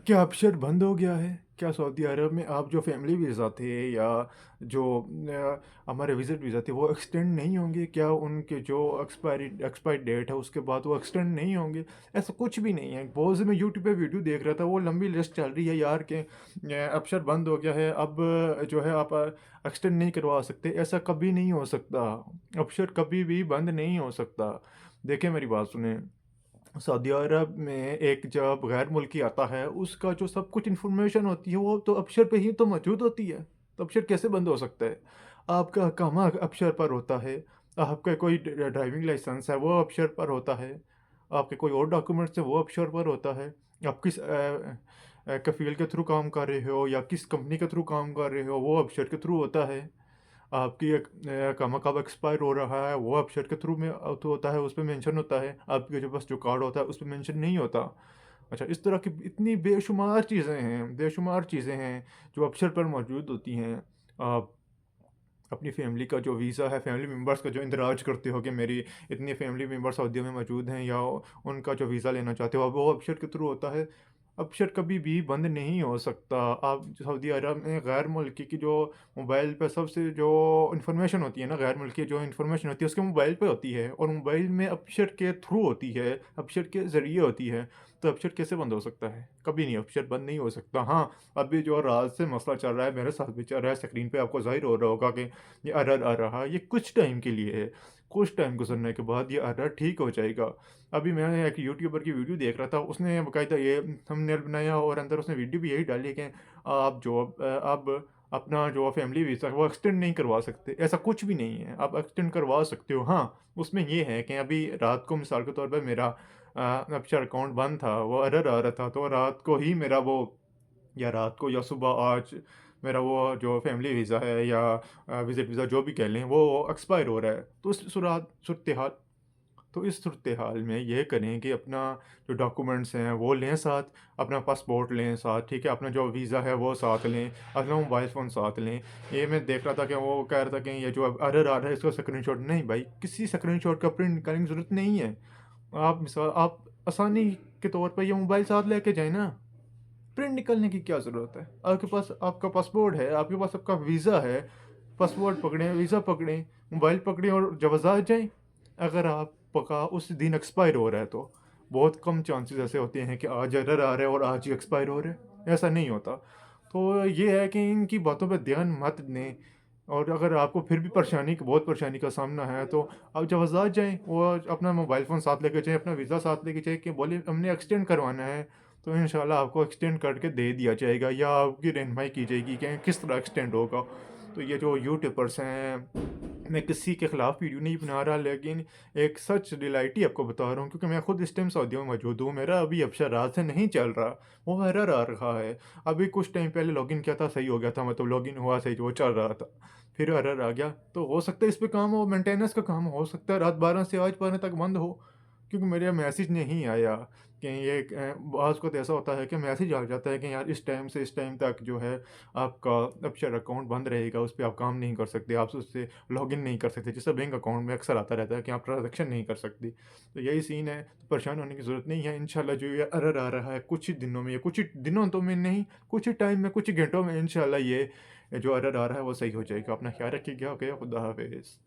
क्या अपशर बंद हो गया है? क्या सऊदी अरब में आप जो फैमिली वीज़ा थे या जो हमारे विज़िट वीज़ा थे वो एक्सटेंड नहीं होंगे? क्या उनके जो एक्सपायरी डेट है उसके बाद वो एक्सटेंड नहीं होंगे? ऐसा कुछ भी नहीं है। बहुत से मैं यूट्यूब पे वीडियो देख रहा था, वो लंबी लिस्ट चल रही है यार कि अपशर बंद हो गया है, अब जो है आप एक्सटेंड नहीं करवा सकते। ऐसा कभी नहीं हो सकता। अपशर कभी भी बंद नहीं हो सकता। देखिए मेरी बात सुनें। सऊदी अरब में एक जब गैर मुल्की आता है, उसका जो सब कुछ इन्फॉर्मेशन होती है, वो तो अबशर पे ही तो मौजूद होती है। तो अबशर कैसे बंद हो सकता है? आपका अकामा अबशर पर होता है, आपका कोई ड्राइविंग लाइसेंस है, वो अबशर पर होता है, आपके कोई और डॉक्यूमेंट्स हैं, वो अबशर पर होता है। आप किस कफ़ील के थ्रू काम कर रहे हो या किस कंपनी के थ्रू काम कर रहे हो, वो अबशर के थ्रू होता है। आपकी एक कामा कब एक्सपायर हो रहा है वो वेबसाइट के थ्रू में तो होता है, उस पे मेंशन होता है। आपके जो पास जो कार्ड होता है उस पे मेंशन नहीं होता। अच्छा, इस तरह की इतनी बेशुमार चीज़ें हैं जो वेबसाइट पर मौजूद होती हैं। आप अपनी फैमिली का जो वीज़ा है, फैमिली मेंबर्स का जो इंदराज करते हो कि मेरी इतनी फैमिली मेंबर्स सऊदी में मौजूद हैं, या उनका जो वीज़ा लेना चाहते हो, अब वो वेबसाइट के थ्रू होता है। वेबसाइट कभी भी बंद नहीं हो सकता। आप सऊदी अरब में गैर मुल्की की जो मोबाइल पे सबसे जो इन्फॉर्मेशन होती है ना, गैर मुल्की जो इन्फॉर्मेशन होती है उसके मोबाइल पे होती है, और मोबाइल में वेबसाइट के थ्रू होती है, वेबसाइट के ज़रिए होती है। तो वेबसाइट कैसे बंद हो सकता है? कभी नहीं, वेबसाइट बंद नहीं हो सकता। हाँ, अभी जो रात से मसला चल रहा है, मेरे साथ भी चल रहा है, स्क्रीन पे आपको ज़ाहिर हो रहा होगा कि ये एरर आ रहा है, ये कुछ टाइम के लिए है। कुछ टाइम गुज़रने के बाद ये एरर ठीक हो जाएगा। अभी मैं एक यूट्यूबर की वीडियो देख रहा था, उसने बाकायदा ये थंबनेल बनाया और अंदर उसने वीडियो भी यही डाली कि आप अपना जो फैमिली वीज़ा है वो एक्सटेंड नहीं करवा सकते। ऐसा कुछ भी नहीं है, आप एक्सटेंड करवा सकते हो। हाँ, उसमें ये है कि अभी रात को मिसाल के तौर पर मेरा अपशर अकाउंट बंद था, वो एरर आ रहा था, तो रात को ही मेरा वो, या रात को या सुबह आज मेरा वो जो फैमिली वीज़ा है या विज़िट वीज़ा जो भी कह लें, वो एक्सपायर हो रहा है। तो इस सूरत-ए-हाल में ये करें कि अपना जो डॉक्यूमेंट्स हैं वो लें साथ, अपना पासपोर्ट लें साथ, ठीक है? अपना जो वीज़ा है वो साथ लें, अपना मोबाइल फ़ोन साथ लें। ये मैं देख रहा था कि वो कह रहा था कि ये जो अब एरर आ रहा है इसका स्क्रीनशॉट, नहीं भाई, किसी स्क्रीनशॉट का प्रिंट निकालने की ज़रूरत नहीं है। आप आसानी के तौर पे ये मोबाइल साथ लेके जाएँ ना। प्रिंट निकालने की क्या ज़रूरत है? आपके पास आपका पासपोर्ट है, आपके पास आपका वीज़ा है, पासपोर्ट पकड़ें, वीज़ा पकड़ें, मोबाइल पकड़ें और जवाज़ात जाएँ। अगर आपका उस दिन एक्सपायर हो रहा है तो, बहुत कम चांसेस ऐसे होते हैं कि आज एरर आ रहा है और आज ही एक्सपायर हो रहा है, ऐसा नहीं होता। तो ये है कि इनकी बातों पे ध्यान मत दें, और अगर आपको फिर भी बहुत परेशानी का सामना है तो आप जवाज़ात जाएँ, और अपना मोबाइल फ़ोन साथ लेके जाएँ, अपना वीज़ा साथ लेके जाएँ कि बोलिए हमने एक्सटेंड करवाना है, तो इंशाल्लाह आपको एक्सटेंड करके दे दिया जाएगा, या आपकी रहनुमाई की जाएगी कि किस तरह एक्सटेंड होगा। तो ये जो यूट्यूबर्स हैं, मैं किसी के ख़िलाफ़ वीडियो नहीं बना रहा, लेकिन एक सच रियलिटी आपको बता रहा हूँ, क्योंकि मैं खुद इस टाइम सऊदी में मौजूद हूँ। मेरा अभी अबशर रात से नहीं चल रहा, वो एरर आ रहा है। अभी कुछ टाइम पहले लॉगिन किया था, सही हो गया था, मतलब लॉगिन हुआ सही, वो चल रहा था। फिर एरर आ गया, तो हो सकता है इस पे काम हो, मेंटेनेंस का काम हो सकता है रात 12 से आज 12 तक बंद हो, क्योंकि मेरे मैसेज नहीं आया कि ये बाज़ वक़्त ऐसा होता है कि मैसेज आ जाता है कि यार इस टाइम से इस टाइम तक जो है आपका अबशर अकाउंट बंद रहेगा, उस पे आप काम नहीं कर सकते, आप उससे लॉगिन नहीं कर सकते। जैसे बैंक अकाउंट में अक्सर आता रहता है कि आप ट्रांज़ैक्शन नहीं कर सकते। तो यही सीन है, तो परेशान होने की ज़रूरत नहीं है। इंशाल्लाह जो ये एरर आ रहा है कुछ ही दिनों में, या कुछ ही दिनों तो में नहीं, कुछ ही टाइम में, कुछ ही घंटों में इंशाल्लाह ये जो एरर आ रहा है वो सही हो जाएगा। अपना ख़्याल रखिएगा। ओके, खुदा हाफ़िज़।